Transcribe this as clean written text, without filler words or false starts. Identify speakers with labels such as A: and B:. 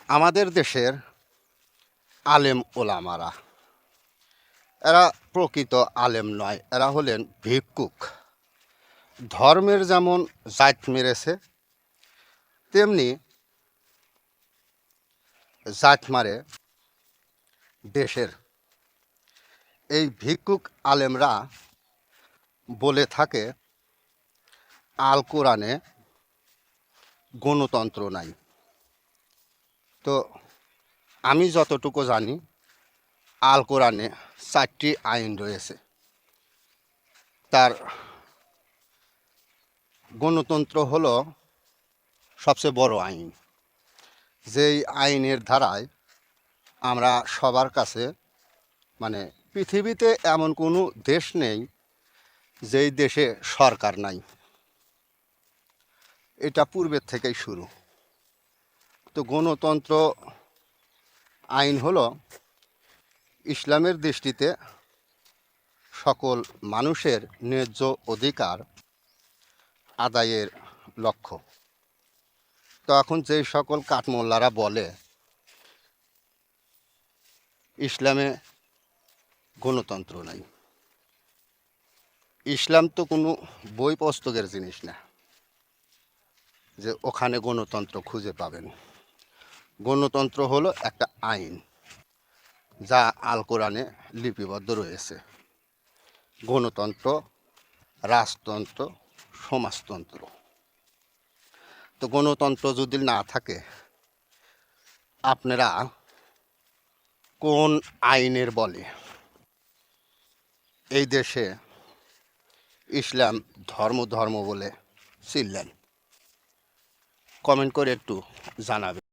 A: আমাদের দেশের আলেম ওলামারা এরা প্রকৃত আলেম নয়, এরা হলেন ভিক্ষুক। ধর্মের যেমন জাত মেরেছে, তেমনি জাত মারে দেশের। এই ভিক্ষুক আলেমরা বলে থাকে আল কোরআনে গণতন্ত্র নাই। তো আমি যতটুকু জানি, আল কোরআনে 4টি আইন রয়েছে। তার গণতন্ত্র হলো সবচেয়ে বড় আইন, যেই আইনের ধারায় আমরা সবার কাছে, মানে পৃথিবীতে এমন কোনো দেশ নেই যেই দেশে সরকার নাই। এটা পূর্বের থেকেই শুরু। তো গণতন্ত্র আইন হলো ইসলামের দৃষ্টিতে সকল মানুষের ন্যায্য অধিকার আদায়ের লক্ষ্য। তো এখন যেই সকল কাঠমোল্লারা বলে ইসলামে গণতন্ত্র নাই, ইসলাম তো কোনো বই পুস্তকের জিনিস না যে ওখানে গণতন্ত্র খুঁজে পাবেন। গণতন্ত্র হলো একটা আইন যা আল কোরআনে লিপিবদ্ধ রয়েছে। গণতন্ত্র, রাজতন্ত্র, সমাজতন্ত্র। তো গণতন্ত্র যদি না থাকে, আপনারা কোন আইনের বলে এই দেশে ইসলাম ধর্ম বলে চিনলেন? কমেন্ট করে একটু জানাবেন।